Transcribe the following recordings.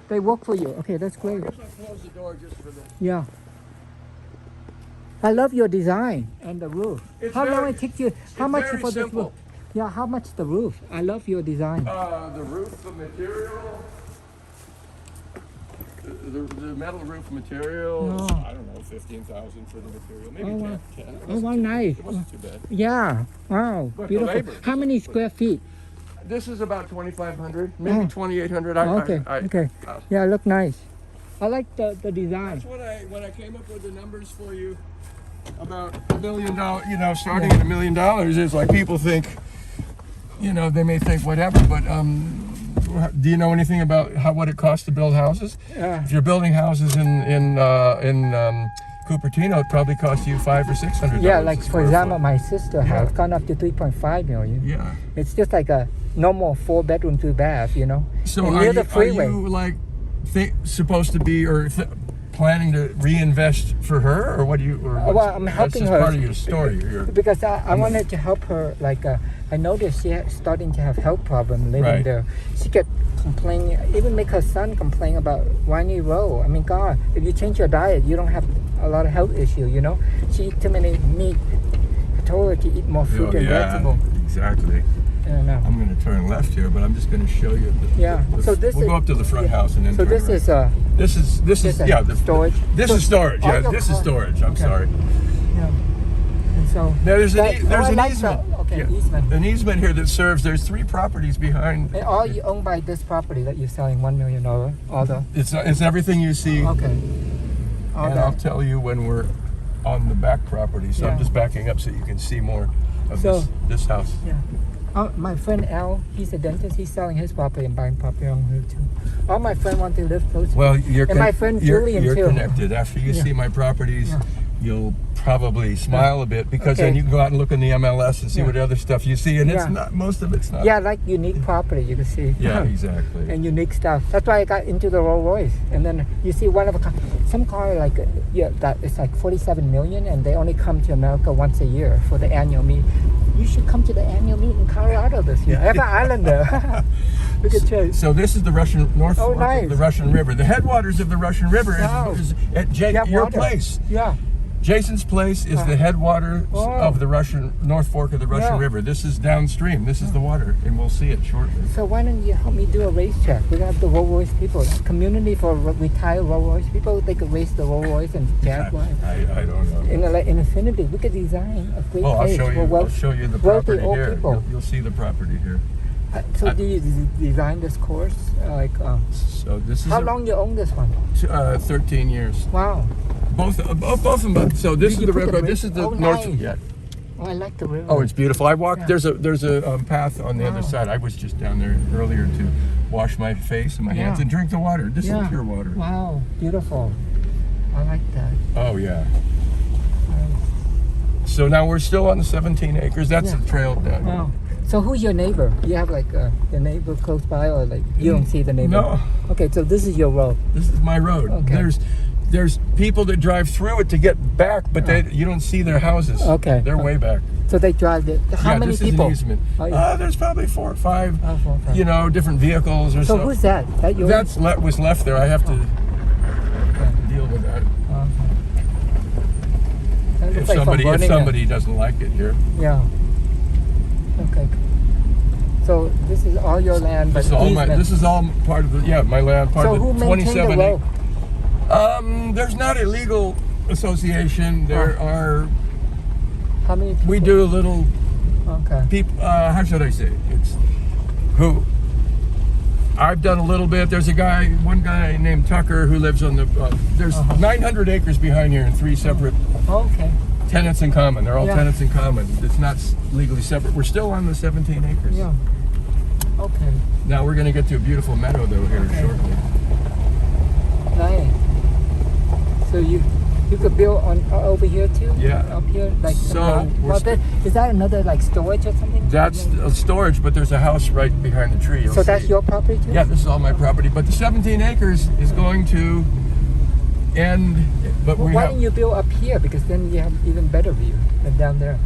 They work for you. Okay, that's great. I guess I'll close the door just for the... Yeah. I love your design and the roof. It's How long very- it takes you? How much very for this simple. roof? Yeah, how much the roof? I love your design. The roof, the material, the metal roof material, Oh. I don't know, 15,000 for the material, maybe Oh, wow. 10. It Oh, wasn't wow, too- nice. It wasn't too bad. Yeah. Wow. But the Beautiful. labor- How many square feet? This is about 2,500, maybe Oh. 2,800. Okay. Okay. Yeah, look nice. I like the design. That's when I came up with the numbers for you about $1 million, starting at $1 million is like people think, they may think whatever, but do you know anything about what it costs to build houses? Yeah. If you're building houses in Cupertino, it probably costs you $500 or $600. Yeah, a like for square example, foot. my sister Yeah. has gone up to 3.5 million. Yeah. It's just like a normal 4-bedroom, 2-bath, So and are near you, the freeway. are you like supposed to be planning to reinvest for her, or what do you? Or Well, I'm helping that's her. just part of your story. Because I wanted to help her. Like I noticed she starting to have health problems living Right. there. She kept complaining, even make her son complain about whiny roll. I mean, God, if you change your diet, you don't have a lot of health issue. She eat too many meat. I told her to eat more fruit and vegetable. Exactly. And, I'm going to turn left here, but I'm just going to show you. So this we'll is, go up to the front house and then. So turn this right. is This is yeah. storage. This So is storage. all Yeah, your this is car- storage. I'm Okay. sorry. Yeah. And so Now there's I an like easement. that. Okay, easement. An easement here that serves. There's 3 properties behind. And all you own by this property that you're selling $1 million. All the It's everything you see. okay. All And I'll that. tell you when we're on the back property. So Yeah. I'm just backing up so you can see more of So- this house. Yeah. My friend Al, he's a dentist. He's selling his property and buying property on here too. All my friends want to live close. Well, And my friend Julian, you're too. connected. After you Yeah. see my properties, Yeah. you'll probably smile a bit because Okay. then you can go out and look in the MLS and see Yeah. what other stuff you see, and Yeah. it's not. Most of it's not. Yeah, like unique property you can see. Yeah, exactly. And unique stuff. That's why I got into the Rolls Royce. And then you see one of a some car like that it's like 47 million, and they only come to America once a year for the annual meet. You should come to the annual meet in Colorado this year. I have an island there. We could try. So this is the North Oh, Fork nice. of the Russian River. The headwaters of the Russian River Wow. is at You have your water. place. Yeah. Jason's place is the headwaters Oh. of the North Fork of the Russian Yeah. River. This is downstream. This is the water, and we'll see it shortly. So why don't you help me do a racetrack? We have the Rolls Royce people, community for retired Rolls Royce people. They could race the Rolls Royce and Jaguar. I don't know. In Infinity, we could design a great Oh, I'll place show for you. I'll wealth, show you the wealthy property old here. people. You'll see the property here. So do you design this course? So this is How long you own this one? 13 years. Wow. Both of them. So this Did is you the put the railroad. ra- This is the Oh, north. nice. Yeah. Oh, I like the river. Oh, it's beautiful. I walked. Yeah. There's a path on the other Wow. side. I was just down there earlier to wash my face and my hands Yeah. and drink the water. This Yeah. is pure water. Wow, beautiful. I like that. Oh yeah. So now we're still on the 17 acres. That's Yeah. the trail down. Wow. So who's your neighbor? You have like your neighbor close by, or like you don't see the neighbor? No. Okay, so this is your road. This is my road. Okay. There's people that drive through it to get back, but you don't see their houses. Okay. They're way back. So they drive it. How many this people? is an easement. Oh, yeah. There's probably 4 or 5. Oh, 4 or 5. Different vehicles or So so. who's that? That yours? That's was left there. I have to deal with that. That looks If like from somebody Birmingham. doesn't like it here. Yeah. Okay. So this is all your land, but This is all part of my land. Part So of who the maintains the 27 road? There's not a legal association. There are. How many people? We do a little. Okay. People. How should I say? It's who. I've done a little bit. There's one guy named Tucker who lives on the. There's 900 acres behind here in 3 separate Okay. tenants in common. They're all Yeah. tenants in common. It's not legally separate. We're still on the 17 acres. Yeah. Okay. Now we're going to get to a beautiful meadow though here shortly. Nice. So you could build on over here too? Yeah. Up here, like So, is that another like storage or something? That's a storage, but there's a house right behind the tree. You'll So that's see. your property too? Yeah, this is all my property. But the 17 acres is going to end. But Well, we why have. don't you build up here? Because then you have even better view than down there.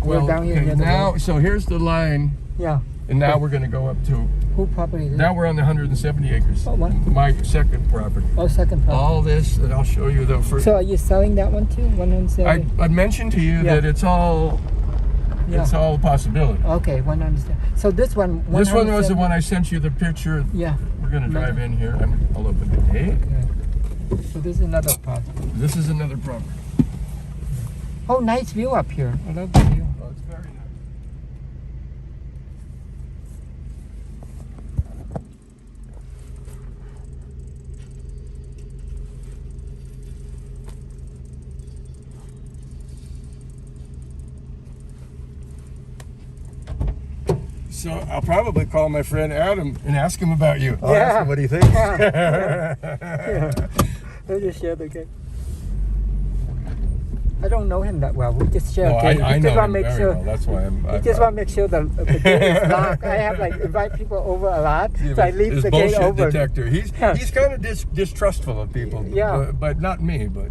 Well, down here okay, near the now, road. so here's the line. Yeah. And now we're going to go up to, Who property is it? now we're on the 170 acres. Oh, what? My second property. Oh, second property. All this, and I'll show you the first. So are you selling that one too? 170? I mentioned to you Yeah. that it's all a possibility. Okay, 170. So this one, This one was the 170 one I sent you the picture. Yeah. We're going to drive in here. I'll open the gate. Okay. So this is another property. This is another property. Oh, nice view up here. I love the view. Oh, it's very nice. So I'll probably call my friend Adam and ask him about you. I'll ask him what he thinks. Yeah. Let's just share the game. I don't know him that well. We just share. No, a game. I We know just want him to make very sure. well. That's why We just want to make sure the gate is locked. I have like invite people over a lot, so I leave his the gate bullshit open. detector. He's Yeah. he's kind of distrustful of people. Yeah. But not me. But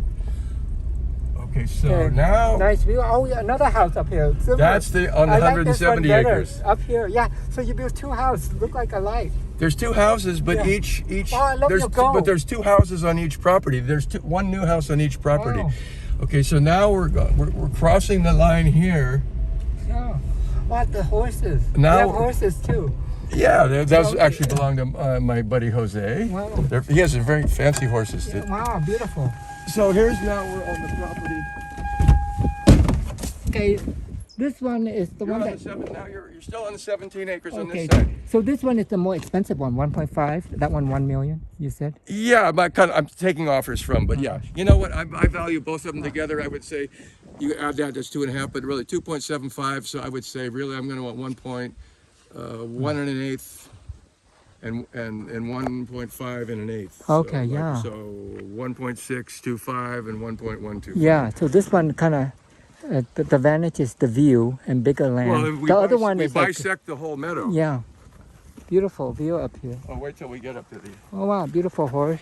okay, so Okay. now Nice view. Oh, yeah, another house up here. Silver. that's on the I like this one 170 better. acres. Up here. Yeah. So you built two houses. Look like alike. There's two houses, but Yeah. each Oh, I love there's your goal. but there's two houses on each property. There's one new house on each property. Wow. Okay, so now we're crossing the line here. Yeah. What the horses? Now- You have horses too. Yeah, those Okay. actually belong to my buddy Jose. Wow. He has a very fancy horses. Yeah, wow, beautiful. So here's now we're on the property. Okay, this one is the You're one on that. the now you're still on the 17 acres on Okay, this side. so this one is the more expensive one, 1.5. That one, 1 million. You said. Yeah, I'm taking offers from, but yeah, you know what? I value both of them together. I would say you add that, that's 2.5, but really 2.75. So I would say really I'm going to want 1 and an eighth, and 1.5 and an eighth. Okay, so, yeah. So 1.625 and 1.12. Yeah. So this one kind of. The advantage is the view and bigger land. Well, we the other one is like. bisect the whole meadow. Yeah. Beautiful view up here. Oh, wait till we get up to the. Oh wow, beautiful horse.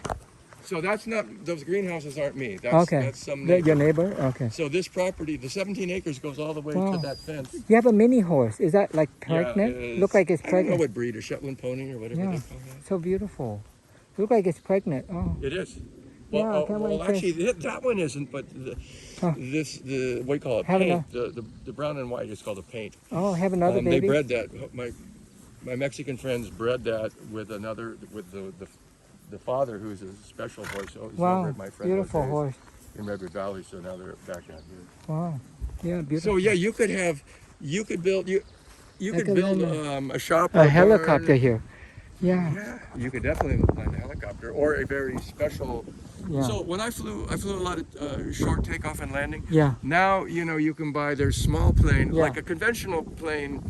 So that's not, those greenhouses aren't me. That's, Okay. That's some Your neighbor. neighbor? Okay. So this property, the 17 acres goes all the way Wow. to that fence. You have a mini horse. Is that like Yeah, pregnant? it's- Look like it's I don't know pregnant. what breed, a Shetland pony or whatever Yeah. they call that. So beautiful. Look like it's pregnant. Oh. It is. Yeah, Well, I can't wait to- actually, that one isn't, but Huh. what do you call it? Having Paint. The brown and white is called a paint. Oh, have another They baby. bred that. My Mexican friends bred that with the father, who's a special horse. So he's over Wow, at my friend beautiful Jose's horse. in Redwood Valley. So now they're back out here. Wow. Yeah, beautiful. So yeah, you could build could build land a shop. or a barn. helicopter here. Yeah. Yeah, you could definitely land a helicopter or a very special. Yeah. So when I flew a lot of short takeoff and landing. Yeah. Now you can buy their small plane, Yeah. like a conventional plane.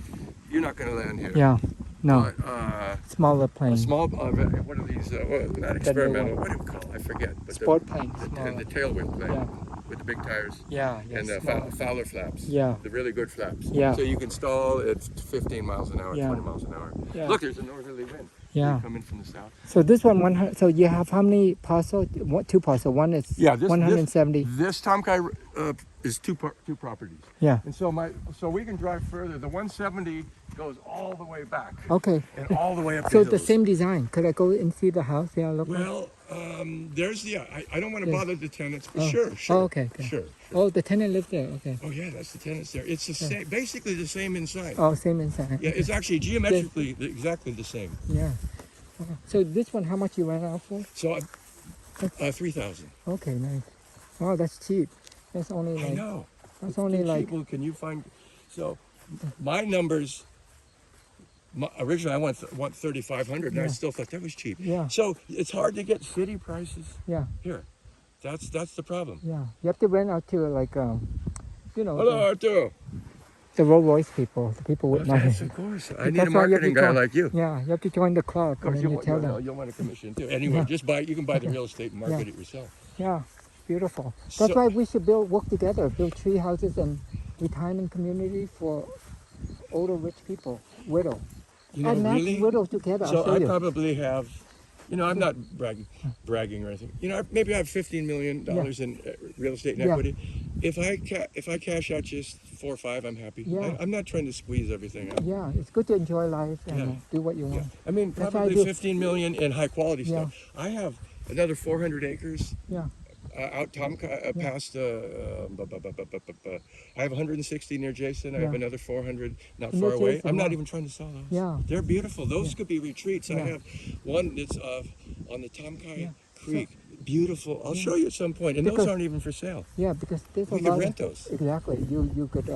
You're not going to land here. Yeah. No. But, Smaller a plane. small, what are these? Not experimental. What do we call it? I forget. But Sport plane. and Smaller. the tailwind plane Yeah. with the big tires. Yeah. Yeah. And the smaller. Fowler flaps. Yeah. The really good flaps. Yeah. So you can stall at 15 miles an hour, Yeah. 20 miles an hour. Yeah. Look, there's a northerly wind. Yeah. Coming from the south. So this one, 100. So you have how many parcels? Two parcels. One is Yeah, 170. This Tom Kai is two properties. Yeah. And so we can drive further. The 170 goes all the way back Okay. and all the way up. So the the hills. same design. Could I go and see the house? Yeah. Look. Well, I don't want to Yeah. bother the tenants, but Oh. sure. Oh, okay, okay. Sure. Oh, the tenant lives there. Okay. Oh yeah, that's the tenants there. It's the same, basically the same inside. Oh, same inside. Yeah, it's actually geometrically exactly the same. Yeah. Okay. So this one, how much you rent out for? So, 3,000. Okay, nice. Oh, that's cheap. That's only I like. know. That's It's only too like. cheap. Well, can you find? So, my numbers. Originally, I want 3,500, and I Yeah. still thought that was cheap. Yeah. So it's hard to get city prices Yeah. here. That's the problem. Yeah. You have to rent out to like Hello, Arturo. the Rolls Royce people, the people with money. Yes, of course. I need a That's why you have to marketing guy join- like you. Yeah, you have to join the club Of course, and then you tell them. you'll want a commission too. Anyway, Yeah. just buy. You can buy the real estate and market Yeah. it yourself. Yeah, beautiful. That's So- why we should work together, build tree houses and retirement community for older rich people, widow. You know, And match really. widows together. So I'll show I you. probably have, I'm not bragging or anything. Maybe I have $15 million in real estate and Yeah. equity. if I cash out just 4 or 5, I'm happy. Yeah. I'm not trying to squeeze everything out. Yeah, it's good to enjoy life and Yeah. do what you Yeah. want. I mean, That's what I probably do. 15 million in high quality Yeah. stuff. I have another 400 acres Yeah. out past. I have 160 near Jason. I have Yeah. another 400 not Near far away. Jason, I'm not wow. even trying to sell those. Yeah. They're beautiful. Those Yeah. could be retreats. I Yeah. have one that's on the Tomkai Yeah. Creek. Beautiful. I'll Yeah. show you at some point. And Because- those aren't even for sale. Yeah, because there's We a could lot rent of, those. Exactly. You could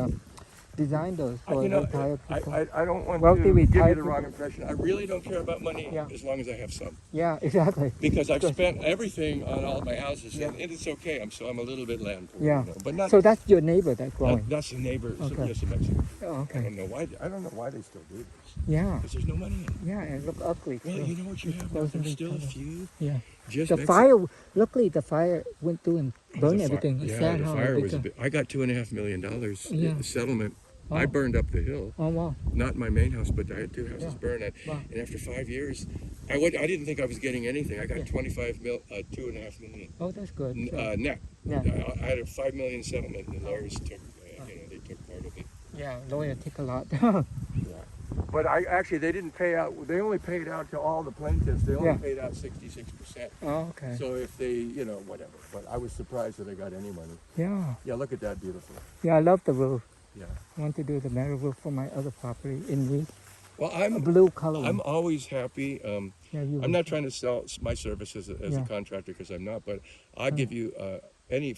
design those for retired people. I don't want Wealthy to give you retired the wrong people. impression. I really don't care about money Yeah. as long as I have some. Yeah, exactly. Because I've Because- spent everything on all my houses, Yeah. and it's okay. I'm a little bit land poor, Yeah. you know, but not. So that's your neighbor that's growing. That's the neighbor. Okay. Just a Mexican. Oh, I okay. don't know why. I don't know why they still do this. Yeah. Because there's no money in it. Yeah, and look ugly. Well, too. you know what you It's have? close There's to still a each other. few. Yeah. Just The Mexi- fire, luckily the fire went through and burned the fi- everything. It's Yeah, sad the how fire big was. the- I got $2.5 million Yeah. in the settlement. Oh. I burned up the hill. Oh, wow. Not my main house, but I had 2 houses Yeah. burned. Wow. And after 5 years, I didn't think I was getting anything. I got 2.5 million Oh, that's good. net. Yeah. I had a 5 million settlement, and the lawyers took, they took part of it. Yeah, lawyer take a lot. But they didn't pay out. They only paid out to all the plaintiffs. They only Yeah. paid out 66%. Oh, okay. So if they, whatever. But I was surprised that I got any money. Yeah. Yeah, look at that, beautiful. Yeah, I love the roof. Yeah. I want to do the metal roof for my other property in Reed. Well, A blue color I'm one. always happy. Yeah, you I'm not trying to sell my services as Yeah. a contractor because I'm not. But I'll give you any.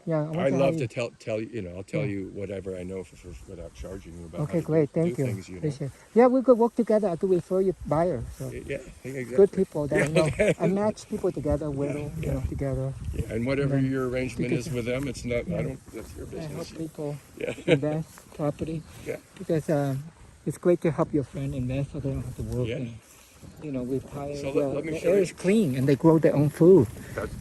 Yeah, I want love hire to you. tell you. I'll tell Yeah. you whatever I know without charging you about. Okay, how to great. do Thank you. Things, Appreciate it. Yeah, we could work together. I could refer you buyers. So. Yeah, exactly. Good people that I know. okay. I match people together, widow, together. Yeah, and whatever And then your arrangement because- is with them, it's not. Yeah. I don't. That's your I help business. people Yeah. invest property. Yeah. Because it's great to help your friend invest so they don't have to work. Yeah. And, retire. So well, let me the show air you. is clean and they grow their own food.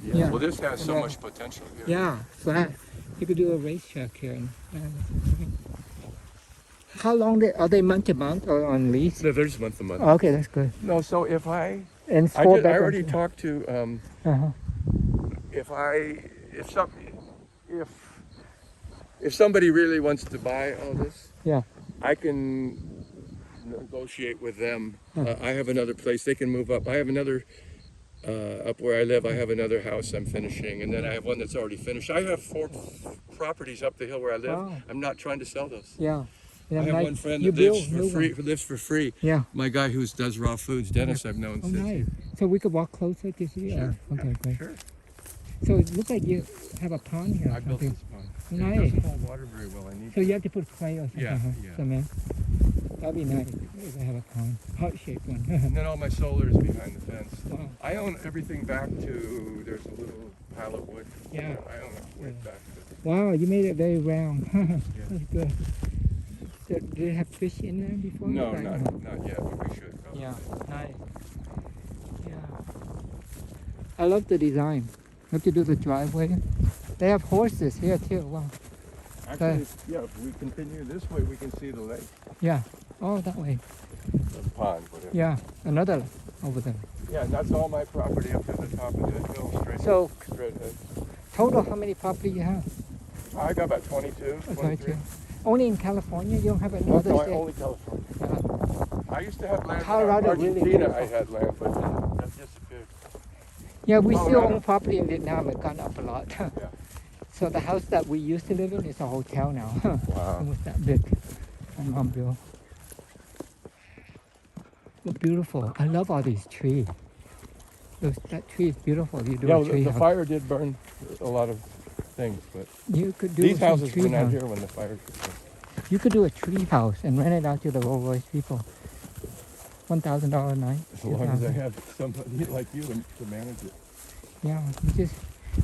Yeah. Well, this has so Yeah. much potential here. Yeah, flat. You could do a racetrack here. How long are they month to month or on lease? No, there's month to month. Okay, that's good. No, so if I And it's I, four did, I bedrooms. already talked to Uh-huh. if somebody really wants to buy all this, Yeah. I can negotiate with them. Hmm. I have another place they can move up. I have another up where I live. I have another house I'm finishing, and then I have one that's already finished. I have 4 properties up the hill where I live. Wow. I'm not trying to sell those. Yeah. I have one friend you that build lives for new free. one. Who lives for free. Yeah. My guy who does raw foods, Dennis, I've known Oh, since. nice. So we could walk closer to see? Sure. Okay, great. Sure. So it looks like you have a pond here. or I built something. this pond. Nice. It doesn't hold water very well. I need. So you have to put clay or something, Yeah, huh? yeah. Cement. That'd be nice if I have a pond. Heart-shaped one. And then all my solar is behind the fence. Wow. I own everything back to. There's a little pile of wood. Yeah. I own it way back. Wow, you made it very round. That's good. Did it have fish in there before? No, Like- not yet, but we should. Probably. Yeah, nice. Yeah. I love the design. Have to do the driveway. They have horses here too. Wow. Actually, yeah. If we continue this way, we can see the lake, Yeah. Oh, that way. the pond, whatever. Yeah. Another over there. Yeah, and that's all my property up to the top of the hill, straight. So straight ahead. total, how many property you have? I got about 22, 23. Only in California. You don't have any No, other state. only California. Uh, I used to have land. Colorado in really Argentina, beautiful. I had land, but that disappeared. Yeah, we still Colorado. own property in Vietnam. It's gone up a lot. Yeah. So the house that we used to live in is a hotel now. Wow. It was that big. My mom built. Look beautiful. I love all these trees. That tree is beautiful. You do Yeah, a tree the house. fire did burn a lot of things, but You could do these some houses tree were not house. here when the fire hit. You could do a tree house and rent it out to the Rolls Royce people. $1,000 a night. As long as I 2,000. have somebody like you to manage it. Yeah, you just.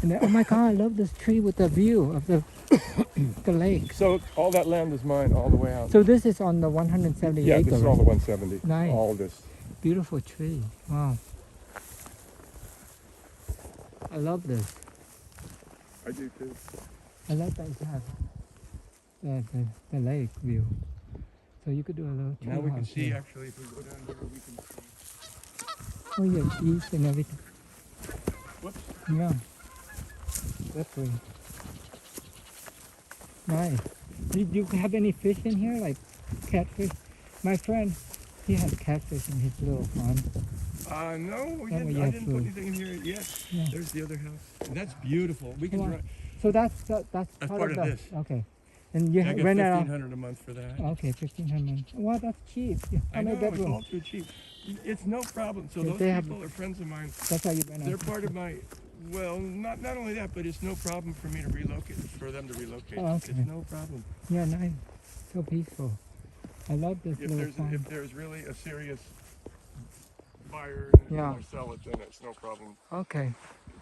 And then, oh my God, I love this tree with the view of the lake. So all that land is mine all the way out. So this is on the 170 Yeah, acres. this is all the 170. Nice. All this. Beautiful tree. Wow. I love this. I do too. I like that you have the lake view. So you could do a little tree Now we can house see, here. actually, if we go down here, we can see. Oh yeah, east and everything. Whoops. Yeah. That's way. Nice. Did you have any fish in here, like catfish? My friend, he has catfish in his little pond. No, we Oh, didn't. yeah, I didn't put food. anything in here yet. Yeah. There's the other house. And that's beautiful. We can Wow. drive. So that's part of the, this. Okay. And you I get rent it out. $1,500 a month for that. Okay, 1,500. Wow, that's cheap. Yeah. How I know, many it's all bedrooms? too cheap. It's no problem. So If those they have- people are friends of mine. That's how you rent They're out. part of my, well, not only that, but it's no problem for me to relocate, for them to relocate. Oh, okay. It's no problem. Yeah, nice. So peaceful. I love this little pond. If there's really a serious buyer and Yeah. want to sell it, then it's no problem Okay.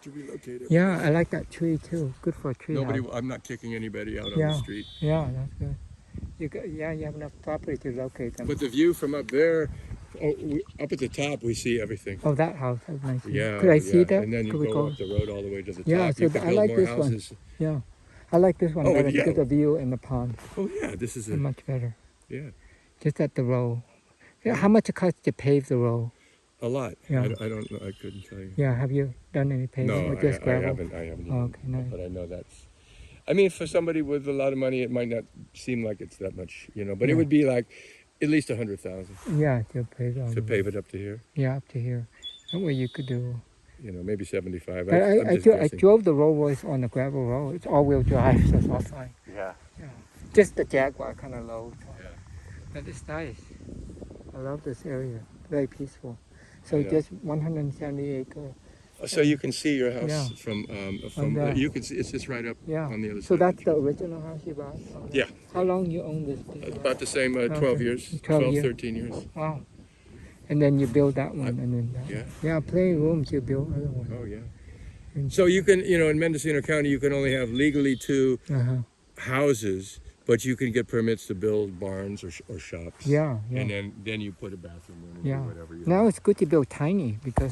to relocate it. Yeah, I like that tree too. Good for a tree Nobody, house. I'm not kicking anybody out on Yeah. the street. Yeah, that's good. You have enough property to locate them. But the view from up there, up at the top, we see everything. Oh, that house has nice view. Yeah. Could I see yeah. that? And then you Could we go up the road all the way to the top. Yeah, so you can I build like more this one. houses. Yeah. I like this one Oh, better yeah. because the view and the pond Oh yeah, this is are much better. yeah, Just at the row. Yeah, how much it costs to pave the row? a lot. Yeah. I don't know. I couldn't tell you. Yeah, have you done any paving No, or just I gravel? haven't. I haven't. Oh, okay, nice. But I know that's. I mean, for somebody with a lot of money, it might not seem like it's that much, but Yeah. it would be like at least 100,000 Yeah, to pave all to the way. pave it up to here. Yeah, up to here. That way you could do. Maybe 75. But I'm I just guessing. drove the Rolls Royce on the gravel road. It's all-wheel drive, so it's all fine. Yeah. Yeah. Just the Jaguar kind of low. Yeah. But it's nice. I love this area. Very peaceful. So I know. just 170 acre. So you can see your house Yeah. from there. you can see it's just right up Yeah. on the other So side. that's the original house you bought? Yeah. How long you own this piece? About the same 12 Okay. years, 12 12, years. 13 years. Wow. And then you build that one and then that. Yeah. Yeah, plenty of room to build other one. Oh yeah. And- So you can, in Mendocino County, you can only have legally 2 Uh-huh. houses, but you can get permits to build barns or shops. Yeah, yeah. And then you put a bathroom in and Yeah. do whatever you Now want. it's good to build tiny because